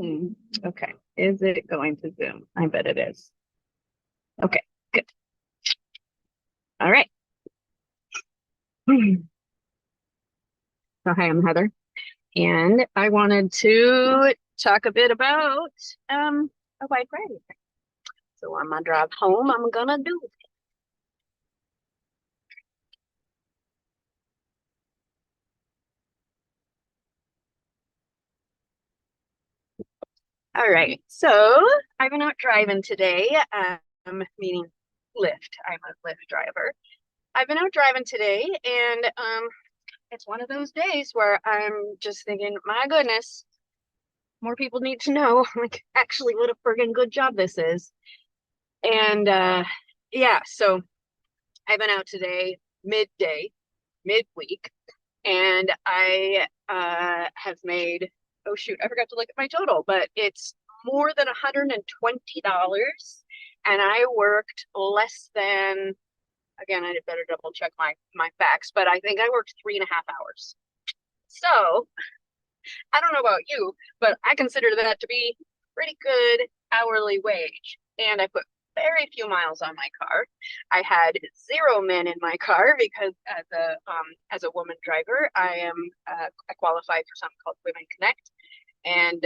Okay. Is it going to zoom? I bet it is. Okay, good. All right. So hi, I'm Heather, and I wanted to talk a bit about a wide variety of things. So on my drive home, I'm gonna do it. All right, so I've been out driving today, meaning Lyft. I'm a Lyft driver. I've been out driving today, and it's one of those days where I'm just thinking, my goodness, more people need to know, like, actually what a friggin' good job this is. And yeah, so I've been out today midday, midweek, and I have made, oh shoot, I forgot to look at my total, but it's more than $120. And I worked less than, again, I better double check my facts, but I think I worked 3.5 hours. So I don't know about you, but I consider that to be pretty good hourly wage. And I put very few miles on my car. I had 0 men in my car because as a woman driver, I qualify for something called Women Connect, and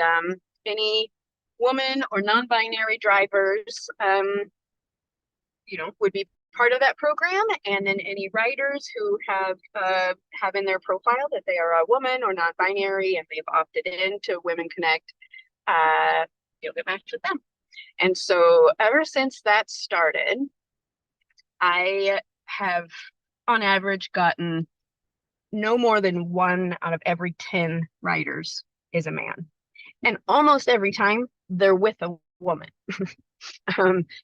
any woman or non-binary drivers, would be part of that program. And then any writers who have in their profile that they are a woman or non-binary and they've opted in to Women Connect, you'll get matched with them. And so ever since that started, I have on average gotten no more than 1 out of every 10 writers is a man. And almost every time they're with a woman.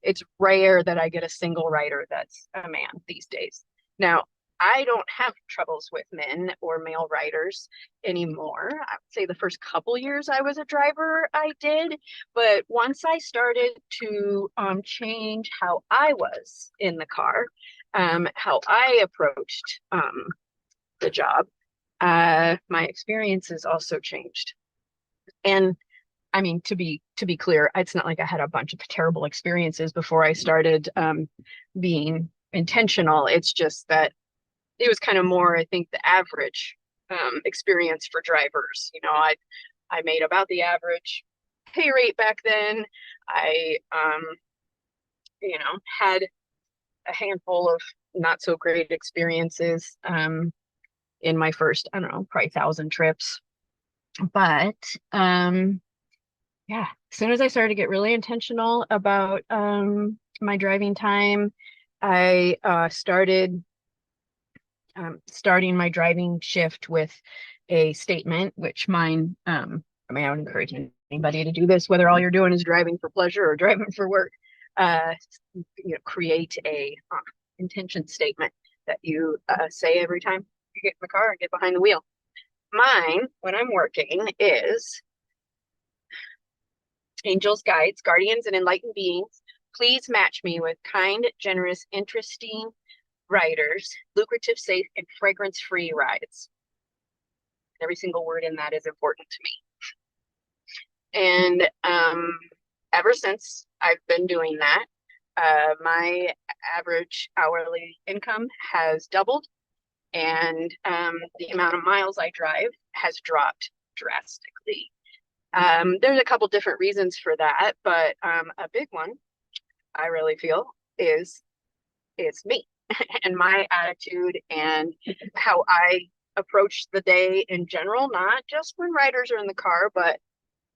It's rare that I get a single writer that's a man these days. Now, I don't have troubles with men or male writers anymore. I would say the first couple years I was a driver, I did. But once I started to change how I was in the car, how I approached the job, my experiences also changed. And I mean, to be clear, it's not like I had a bunch of terrible experiences before I started being intentional. It's just that it was kind of more, I think, the average experience for drivers. I made about the average pay rate back then. I had a handful of not so great experiences in my first, I don't know, probably 1,000 trips. But yeah, as soon as I started to get really intentional about my driving time, I started starting my driving shift with a statement, which mine, I mean, I would encourage anybody to do this, whether all you're doing is driving for pleasure or driving for work. Create a intention statement that you say every time you get in the car and get behind the wheel. Mine, when I'm working, is angels, guides, guardians, and enlightened beings, please match me with kind, generous, interesting writers, lucrative, safe, and fragrance-free rides. Every single word in that is important to me. And ever since I've been doing that, my average hourly income has doubled, and the amount of miles I drive has dropped drastically. There's a couple different reasons for that, but a big one I really feel is me and my attitude and how I approach the day in general, not just when riders are in the car, but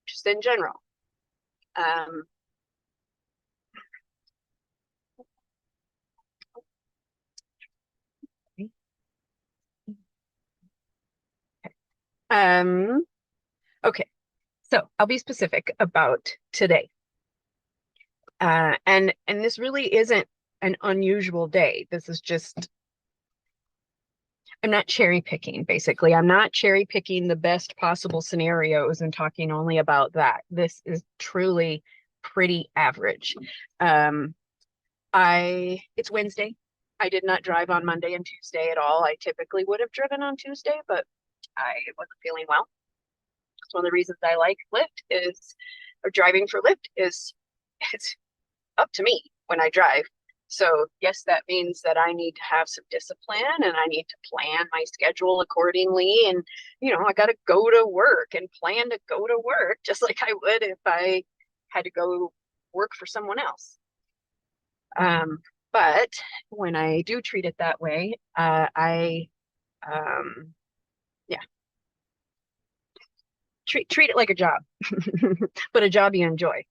just in general. Okay, so I'll be specific about today. And this really isn't an unusual day. This is just, I'm not cherry picking, basically. I'm not cherry picking the best possible scenarios and talking only about that. This is truly pretty average. It's Wednesday. I did not drive on Monday and Tuesday at all. I typically would have driven on Tuesday, but I wasn't feeling well. It's one of the reasons I like Lyft is, or driving for Lyft is, it's up to me when I drive. So yes, that means that I need to have some discipline and I need to plan my schedule accordingly. And, I got to go to work and plan to go to work just like I would if I had to go work for someone else. But when I do treat it that way, yeah, treat it like a job, but a job you enjoy.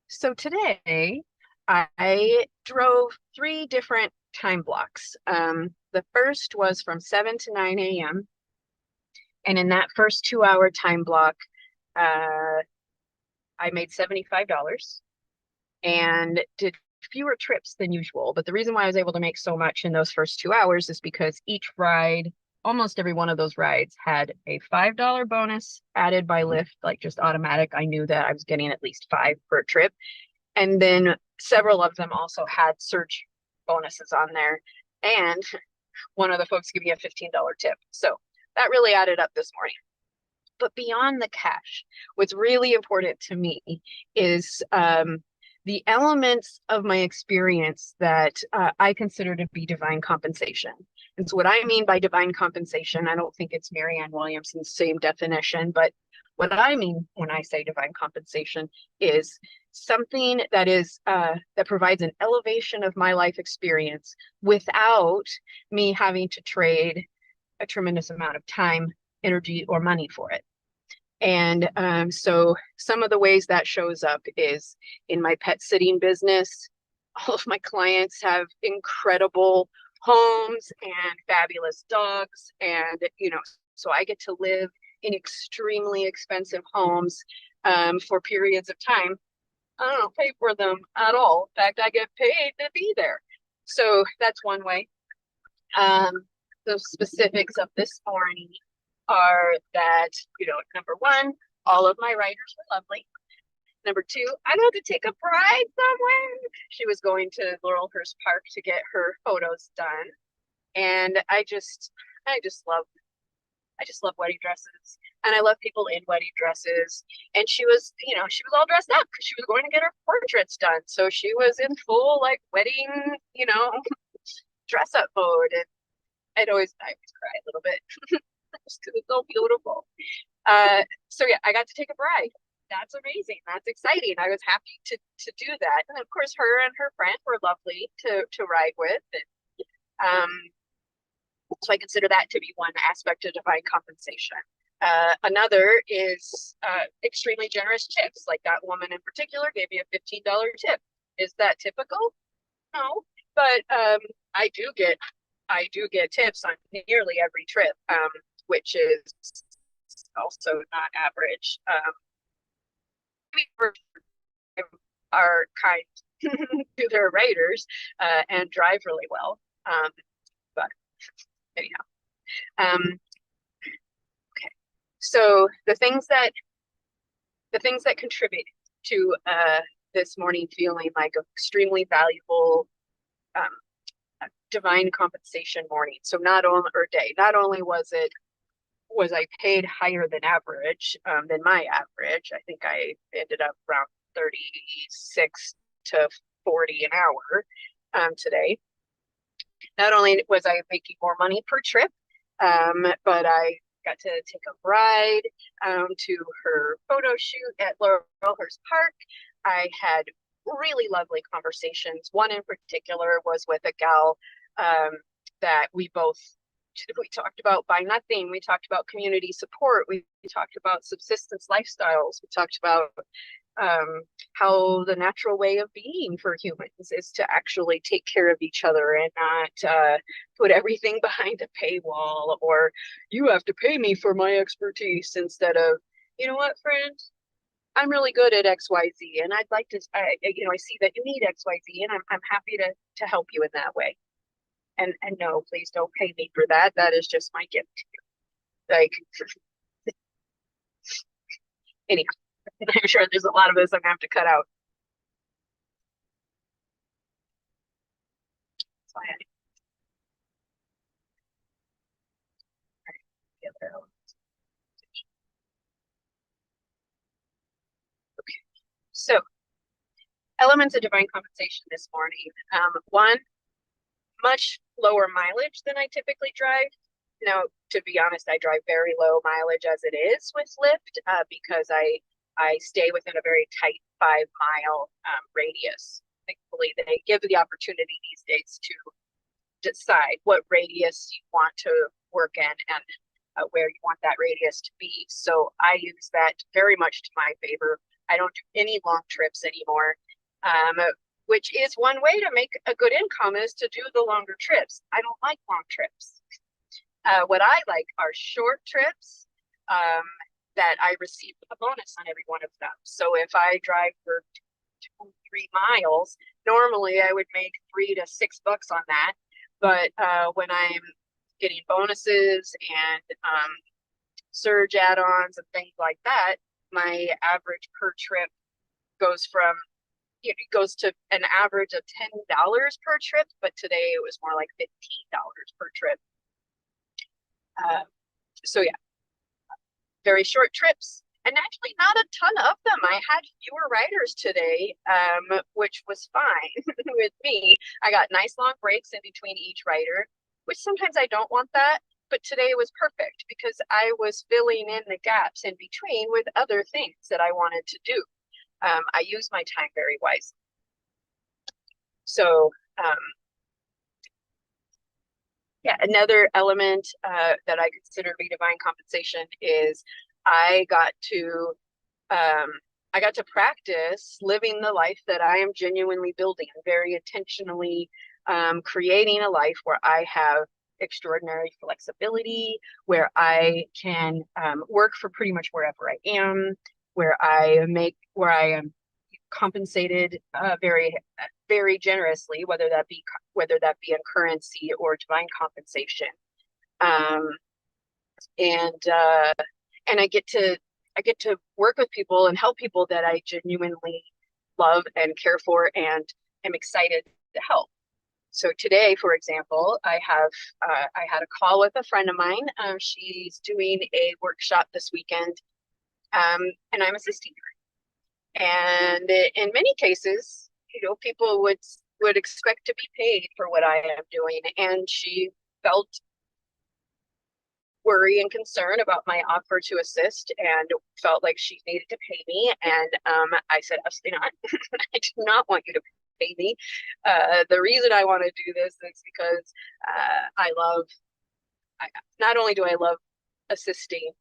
So today I drove 3 different time blocks. The first was from 7 to 9 a.m. And in that first 2-hour time block, I made $75 and did fewer trips than usual. But the reason why I was able to make so much in those first 2 hours is because each ride, almost every one of those rides, had a $5 bonus added by Lyft, like just automatic. I knew that I was getting at least 5 per trip. And then several of them also had surge bonuses on there. And one of the folks gave me a $15 tip. So that really added up this morning. But beyond the cash, what's really important to me is the elements of my experience that I consider to be divine compensation. And so what I mean by divine compensation, I don't think it's Marianne Williamson's same definition, but what I mean when I say divine compensation is something that is that provides an elevation of my life experience without me having to trade a tremendous amount of time, energy, or money for it. And so some of the ways that shows up is in my pet sitting business. All of my clients have incredible homes and fabulous dogs. And, so I get to live in extremely expensive homes for periods of time. I don't pay for them at all. In fact, I get paid to be there. So that's one way. The specifics of this morning are that, number one, all of my riders were lovely. Number two, I got to take a bride somewhere. She was going to Laurelhurst Park to get her photos done. And I just love wedding dresses. And I love people in wedding dresses. And she was all dressed up because she was going to get her portraits done. So she was in full wedding, dress up mode. And I always cry a little bit just because it's so beautiful. So yeah, I got to take a bride. That's amazing. That's exciting. I was happy to do that. And of course, her and her friend were lovely to ride with. And so I consider that to be one aspect of divine compensation. Another is extremely generous tips. Like that woman in particular gave me a $15 tip. Is that typical? No, but I do get tips on nearly every trip, which is also not average. Are kind to their riders and drive really well. But anyhow, okay. So the things that contribute to this morning feeling like extremely valuable divine compensation morning. So not only was I paid higher than average, than my average. I think I ended up around 36 to 40 an hour today. Not only was I making more money per trip, but I got to take a bride to her photo shoot at Laurelhurst Park. I had really lovely conversations. One in particular was with a gal that we talked about buy nothing. We talked about community support. We talked about subsistence lifestyles. We talked about how the natural way of being for humans is to actually take care of each other and not put everything behind a paywall, or you have to pay me for my expertise, instead of, you know what, friend, I'm really good at XYZ and I'd like to, I see that you need XYZ and I'm happy to help you in that way. And no, please don't pay me for that. That is just my gift to you. Like, anyhow, I'm sure there's a lot of this I'm gonna have to cut out. So I had So, elements of divine compensation this morning. One, much lower mileage than I typically drive. Now, to be honest, I drive very low mileage as it is with Lyft because I stay within a very tight 5 mile radius. Thankfully, they give the opportunity these days to decide what radius you want to work in and where you want that radius to be. So I use that very much to my favor. I don't do any long trips anymore, which is one way to make a good income is to do the longer trips. I don't like long trips. What I like are short trips that I receive a bonus on every one of them. So if I drive for 2-3 miles, normally I would make $3 to $6 on that. But when I'm getting bonuses and surge add-ons and things like that, my average per trip goes from it goes to an average of $10 per trip, but today it was more like $15 per trip. So yeah, very short trips, and actually not a ton of them. I had fewer riders today, which was fine with me. I got nice long breaks in between each rider, which sometimes I don't want that, but today was perfect because I was filling in the gaps in between with other things that I wanted to do. I use my time very wisely. So yeah, another element that I consider to be divine compensation is I got to practice living the life that I am genuinely building, very intentionally creating a life where I have extraordinary flexibility, where I can work for pretty much wherever I am, where I am compensated very, very generously, whether that be in currency or divine compensation, and I get to work with people and help people that I genuinely love and care for and am excited to help. So today, for example, I had a call with a friend of mine. She's doing a workshop this weekend, and I'm assisting her. And in many cases, people would expect to be paid for what I am doing, and she felt worry and concern about my offer to assist and felt like she needed to pay me. And I said, absolutely not. I do not want you to pay me. The reason I want to do this is because not only do I love assisting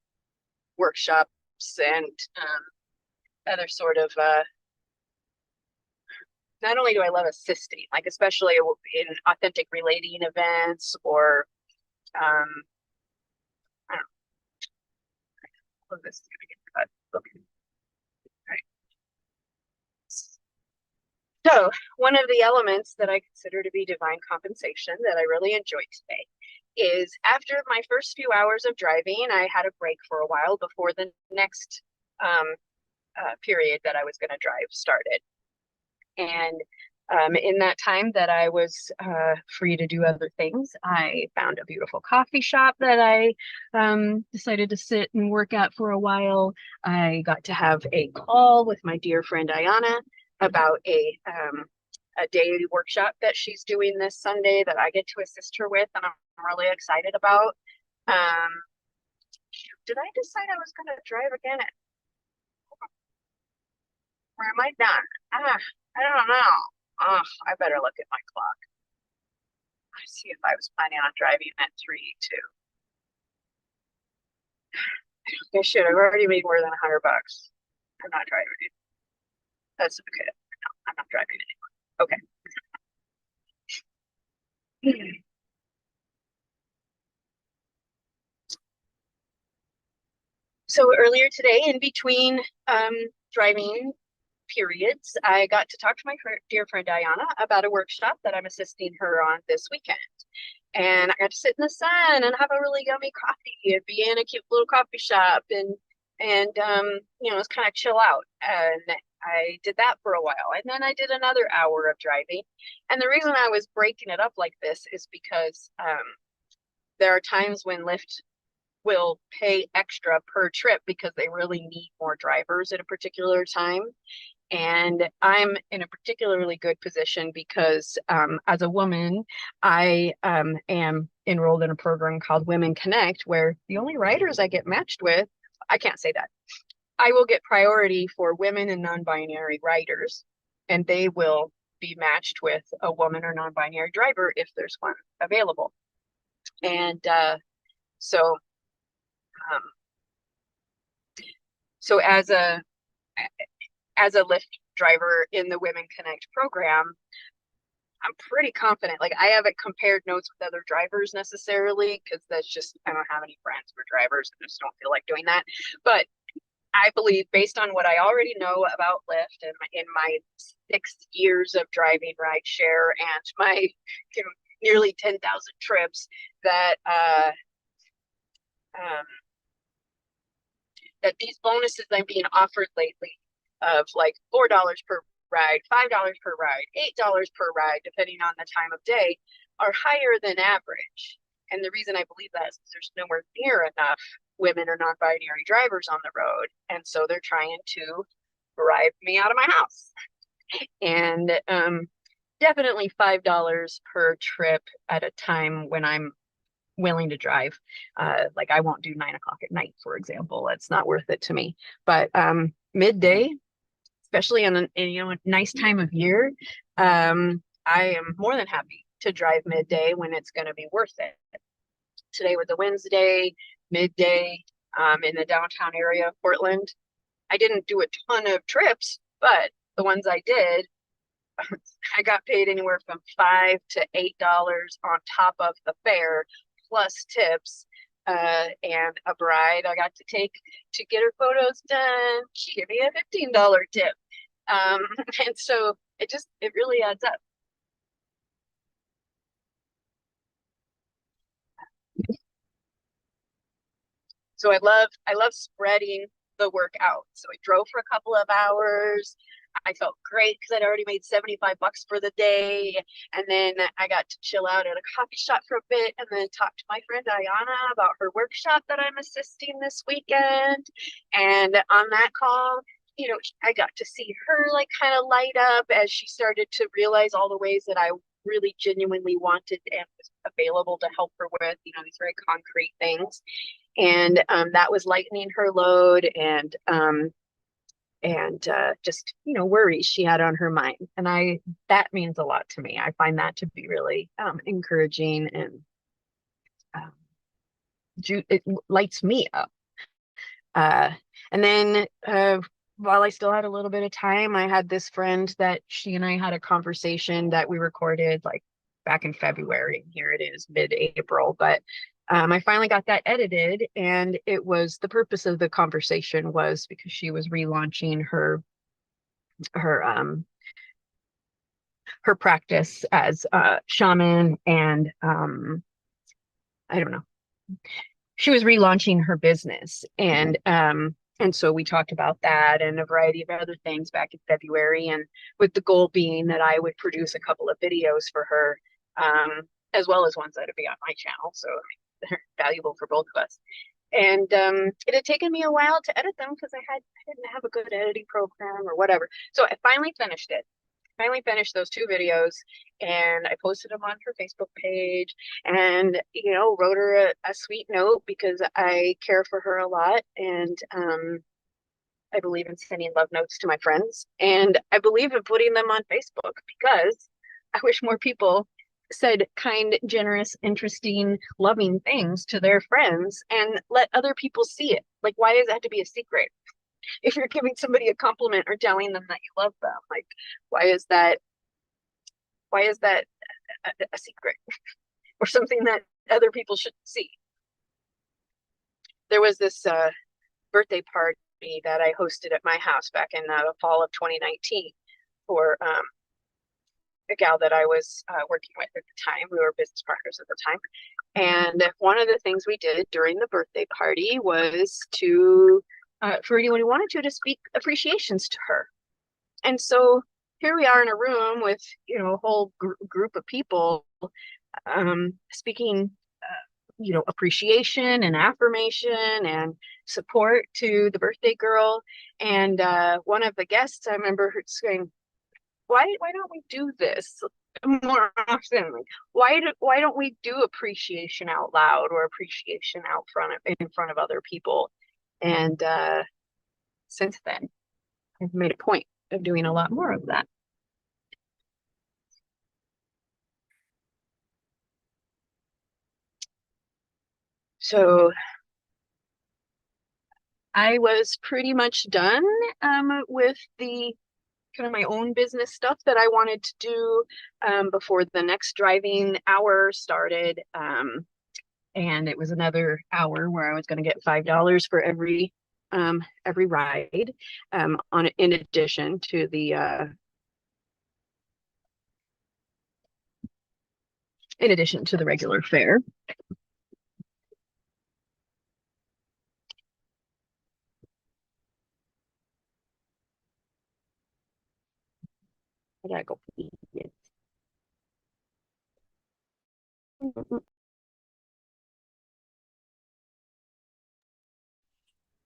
workshops and other sort of not only do I love assisting, like especially in authentic relating events or I don't know, this is gonna get cut. Okay. All right. So one of the elements that I consider to be divine compensation that I really enjoyed today is after my first few hours of driving, I had a break for a while before the next period that I was going to drive started. And in that time that I was free to do other things, I found a beautiful coffee shop that I decided to sit and work at for a while. I got to have a call with my dear friend Ayana about a daily workshop that she's doing this Sunday that I get to assist her with, and I'm really excited about. Did I decide I was going to drive again? Or am I done? I don't know. I better look at my clock. Let's see if I was planning on driving at 3 too. I should. I've already made more than $100. I'm not driving. That's okay. No, I'm not driving anymore. Okay. So earlier today, in between driving periods, I got to talk to my dear friend Diana about a workshop that I'm assisting her on this weekend. And I got to sit in the sun and have a really yummy coffee and be in a cute little coffee shop and just kind of chill out. And I did that for a while. And then I did another hour of driving. And the reason I was breaking it up like this is because there are times when Lyft will pay extra per trip because they really need more drivers at a particular time. And I'm in a particularly good position because as a woman, I am enrolled in a program called Women Connect, where the only riders I get matched with, I can't say that. I will get priority for women and non-binary riders, and they will be matched with a woman or non-binary driver if there's one available. And so, um, so as a Lyft driver in the Women Connect program, I'm pretty confident. Like, I haven't compared notes with other drivers necessarily because that's just, I don't have any friends who are drivers. I just don't feel like doing that. But I believe, based on what I already know about Lyft and in my 6 years of driving rideshare and my nearly 10,000 trips, that um, that these bonuses I'm being offered lately of like $4 per ride, $5 per ride, $8 per ride, depending on the time of day, are higher than average. And the reason I believe that is because there's nowhere near enough women or non-binary drivers on the road. And so they're trying to drive me out of my house. And definitely $5 per trip at a time when I'm willing to drive. Like, I won't do 9 o'clock at night, for example. It's not worth it to me. But midday, especially on a nice time of year, I am more than happy to drive midday when it's going to be worth it. Today was a Wednesday, midday, in the downtown area of Portland. I didn't do a ton of trips, but the ones I did, I got paid anywhere from $5 to $8 on top of the fare, plus tips. And a bride I got to take to get her photos done, she gave me a $15 tip. And so it really adds up. So I love spreading the work out. So I drove for a couple of hours. I felt great because I'd already made 75 bucks for the day. And then I got to chill out at a coffee shop for a bit and then talk to my friend Ayana about her workshop that I'm assisting this weekend. And on that call, I got to see her like kind of light up as she started to realize all the ways that I really genuinely wanted and was available to help her with, these very concrete things. And that was lightening her load and just worries she had on her mind. And that means a lot to me. I find that to be really encouraging, and um, it lights me up. And then while I still had a little bit of time, I had this friend that she and I had a conversation that we recorded like back in February. Here it is, mid-April, but I finally got that edited, and the purpose of the conversation was because she was relaunching her practice as a shaman, and I don't know. She was relaunching her business, and so we talked about that and a variety of other things back in February, and with the goal being that I would produce a couple of videos for her, as well as ones that would be on my channel. So they're valuable for both of us. And it had taken me a while to edit them because I didn't have a good editing program or whatever. So I finally finished it. Finally finished those 2 videos, and I posted them on her Facebook page, and wrote her a sweet note because I care for her a lot, and I believe in sending love notes to my friends, and I believe in putting them on Facebook because I wish more people said kind, generous, interesting, loving things to their friends and let other people see it. Like, why does it have to be a secret? If you're giving somebody a compliment or telling them that you love them, like, why is that a secret or something that other people should see? There was this birthday party that I hosted at my house back in the fall of 2019 for a gal that I was working with at the time. We were business partners at the time. And one of the things we did during the birthday party was to for anyone who wanted to speak appreciations to her. And so here we are in a room with a whole group of people speaking appreciation and affirmation and support to the birthday girl. And one of the guests, I remember her saying, why don't we do this more often? Like, why don't we do appreciation out loud or appreciation in front of other people? And since then, I've made a point of doing a lot more of that. So I was pretty much done with the kind of my own business stuff that I wanted to do before the next driving hour started. And it was another hour where I was going to get $5 for every ride in addition to the regular fare. I gotta go pee.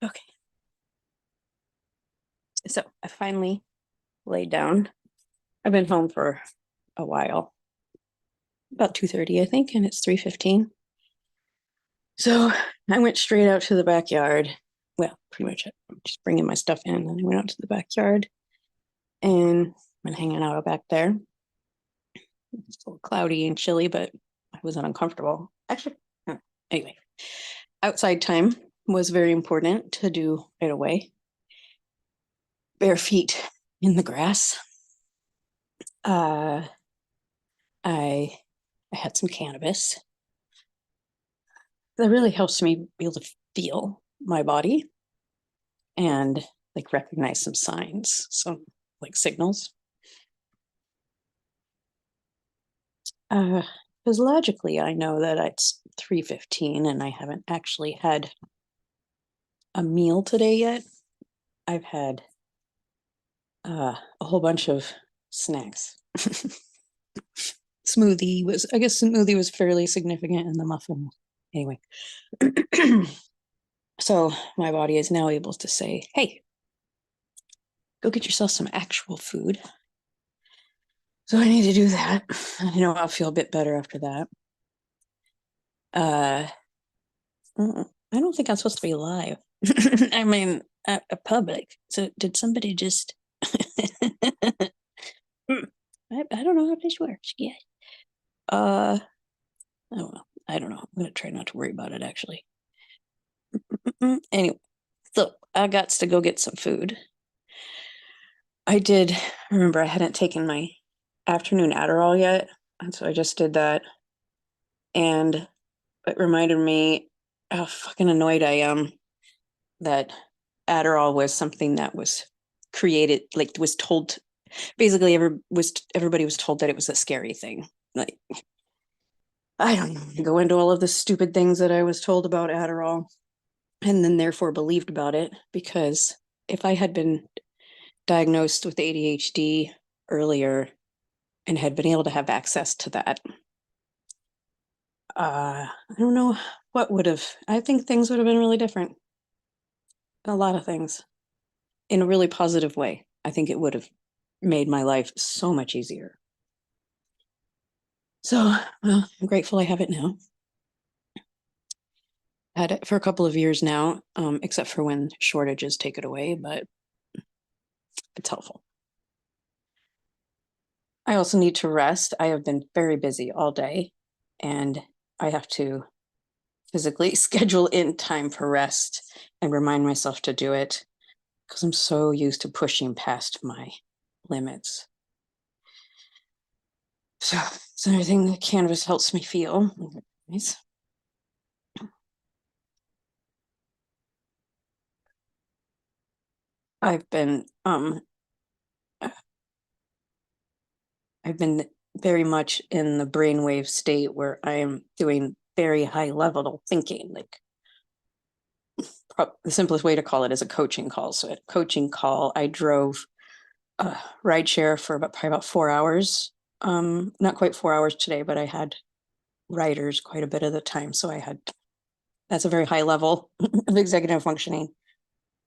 Okay. So I finally laid down. I've been home for a while, about 2:30, I think, and it's 3:15. So I went straight out to the backyard. Well, pretty much just bringing my stuff in, and I went out to the backyard and been hanging out back there. It's a little cloudy and chilly, but I wasn't uncomfortable. Actually, anyway, outside time was very important to do right away. Bare feet in the grass. I had some cannabis. That really helps me be able to feel my body and like recognize some signs, some like signals. Because logically I know that it's 3:15 and I haven't actually had a meal today yet. I've had a whole bunch of snacks. Smoothie was fairly significant in the muffin. Anyway, so my body is now able to say, hey, go get yourself some actual food. So I need to do that. I know I'll feel a bit better after that. I don't think I'm supposed to be live. I mean, a public. So did somebody just I don't know how this works. Yeah. I don't know. I'm gonna try not to worry about it actually. Anyway, so I got to go get some food. I did remember I hadn't taken my afternoon Adderall yet, and so I just did that. And it reminded me how fucking annoyed I am that Adderall was something that was created, like was told, basically everybody was told that it was a scary thing. Like, I don't know, go into all of the stupid things that I was told about Adderall and then therefore believed about it, because if I had been diagnosed with ADHD earlier and had been able to have access to that, I don't know what would have, I think things would have been really different. A lot of things in a really positive way. I think it would have made my life so much easier. So, well, I'm grateful I have it now. Had it for a couple of years now, except for when shortages take it away, but it's helpful. I also need to rest. I have been very busy all day, and I have to physically schedule in time for rest and remind myself to do it because I'm so used to pushing past my limits. So it's another thing that canvas helps me feel. Nice. I've been very much in the brainwave state where I am doing very high level thinking. Like the simplest way to call it is a coaching call. So at a coaching call, I drove a ride share for probably about 4 hours. Not quite 4 hours today, but I had writers quite a bit of the time. So that's a very high level of executive functioning.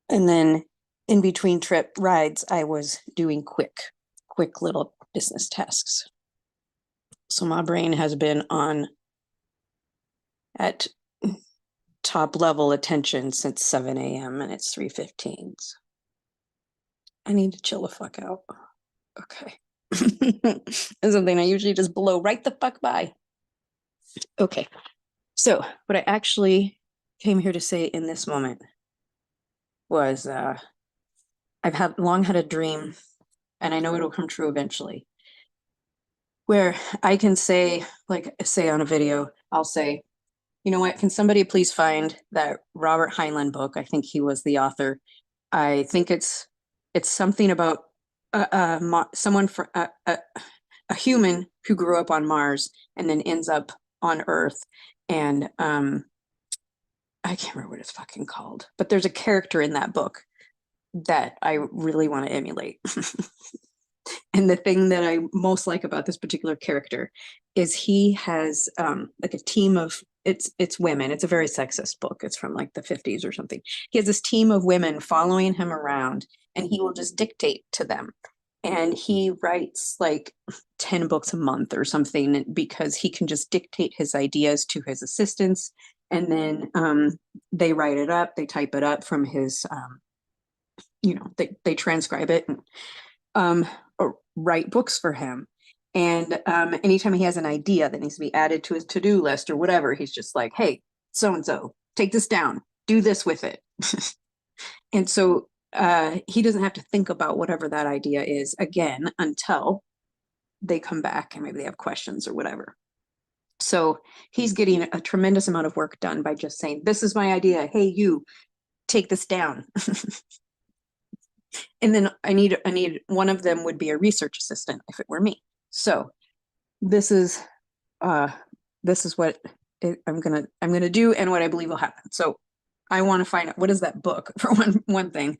And then in between trip rides, I was doing quick little business tasks. So my brain has been at top level attention since 7 a.m. and it's 3:15. I need to chill the fuck out. Okay. It's something I usually just blow right the fuck by. Okay. So what I actually came here to say in this moment was I've long had a dream, and I know it'll come true eventually, where I can say, like, say on a video, I'll say, you know what, can somebody please find that Robert Heinlein book? I think he was the author. I think it's something about someone for a human who grew up on Mars and then ends up on Earth. And I can't remember what it's fucking called, but there's a character in that book that I really want to emulate. And the thing that I most like about this particular character is he has like a team of it's women. It's a very sexist book. It's from like the 50s or something. He has this team of women following him around, and he will just dictate to them. And he writes like 10 books a month or something because he can just dictate his ideas to his assistants. And then they write it up, they type it up from his, they transcribe it and or write books for him. And anytime he has an idea that needs to be added to his to-do list or whatever, he's just like, hey, so-and-so, take this down, do this with it. And so he doesn't have to think about whatever that idea is again until they come back and maybe they have questions or whatever. So he's getting a tremendous amount of work done by just saying, this is my idea. Hey, you take this down. And then I need one of them would be a research assistant if it were me. So this is what I'm gonna do and what I believe will happen. So I want to find out what is that book for one thing.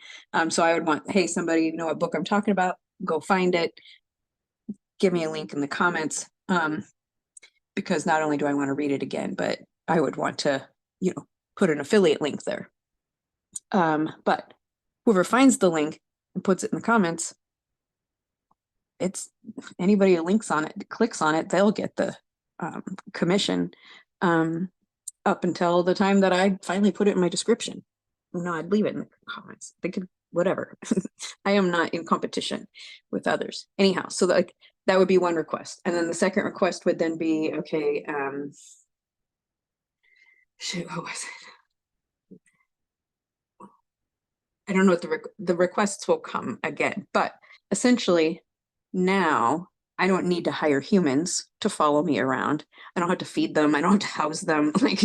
So I would want, hey, somebody know what book I'm talking about, go find it, give me a link in the comments. Because not only do I want to read it again, but I would want to, put an affiliate link there. But whoever finds the link and puts it in the comments, it's anybody who clicks on it, they'll get the commission up until the time that I finally put it in my description. No, I'd leave it in the comments. They could, whatever. I am not in competition with others. Anyhow, so that would be one request. And then the second request would then be, okay, shoot, what was it? I don't know what the requests will come again, but essentially now I don't need to hire humans to follow me around. I don't have to feed them. I don't have to house them. Like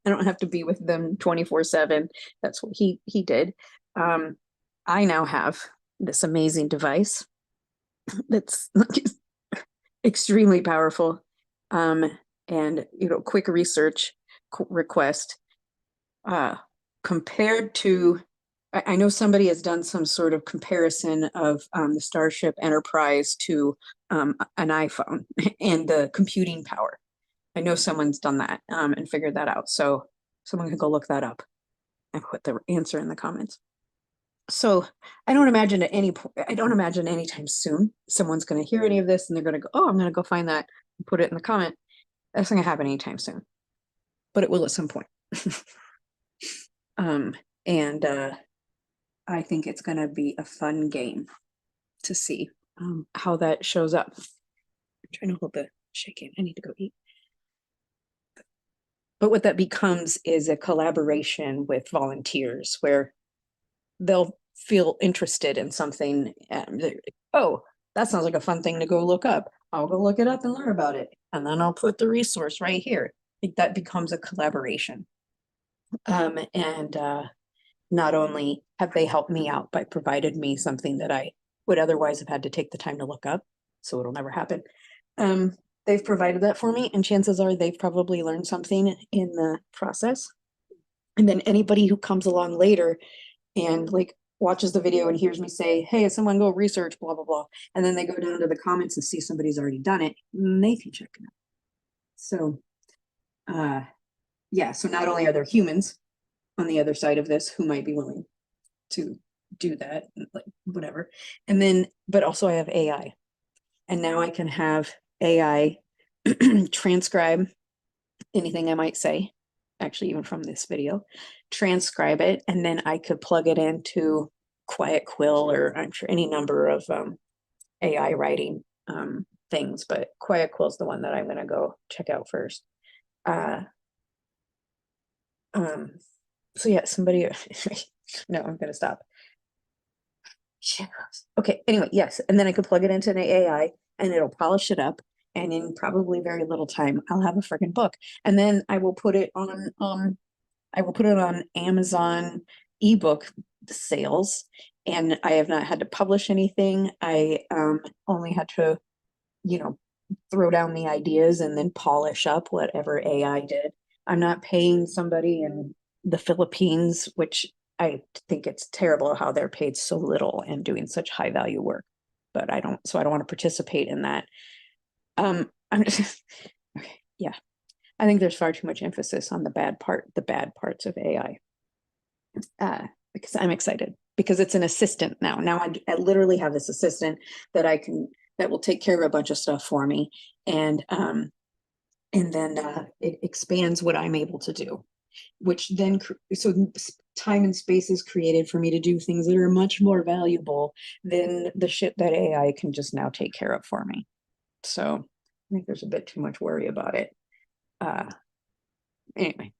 I don't have to be with them 24/7. That's what he did. I now have this amazing device that's extremely powerful. And quick research request compared to, I know somebody has done some sort of comparison of the Starship Enterprise to an iPhone and the computing power. I know someone's done that and figured that out. So someone can go look that up and put the answer in the comments. So I don't imagine anytime soon someone's going to hear any of this and they're going to go, oh, I'm going to go find that and put it in the comment. That's not going to happen anytime soon, but it will at some point. I think it's going to be a fun game to see how that shows up. I'm trying to hold the shaking. I need to go eat. But what that becomes is a collaboration with volunteers where they'll feel interested in something. And oh, that sounds like a fun thing to go look up. I'll go look it up and learn about it. And then I'll put the resource right here. That becomes a collaboration. Not only have they helped me out by provided me something that I would otherwise have had to take the time to look up, so it'll never happen. They've provided that for me, and chances are they've probably learned something in the process. And then anybody who comes along later and like watches the video and hears me say, hey, someone go research, blah, blah, blah. And then they go down to the comments and see somebody's already done it, and they can check it out. So, yeah, so not only are there humans on the other side of this who might be willing to do that, like whatever, and then, but also I have AI, and now I can have AI transcribe anything I might say, actually, even from this video, transcribe it, and then I could plug it into Quiet Quill, or I'm sure any number of AI writing things, but Quiet Quill is the one that I'm going to go check out first. So yeah, somebody, no, I'm going to stop. Okay, anyway, yes, and then I could plug it into an AI and it'll polish it up, and in probably very little time I'll have a freaking book. And then I will put it on Amazon ebook sales, and I have not had to publish anything. I only had to, you know, throw down the ideas and then polish up whatever AI did. I'm not paying somebody in the Philippines, which I think it's terrible how they're paid so little and doing such high value work. But I don't want to participate in that. I'm just, okay, yeah. I think there's far too much emphasis on the bad parts of AI. Because I'm excited because it's an assistant now. Now I literally have this assistant that that will take care of a bunch of stuff for me, and then it expands what I'm able to do, which then so time and space is created for me to do things that are much more valuable than the shit that AI can just now take care of for me. So I think there's a bit too much worry about it. Anyway,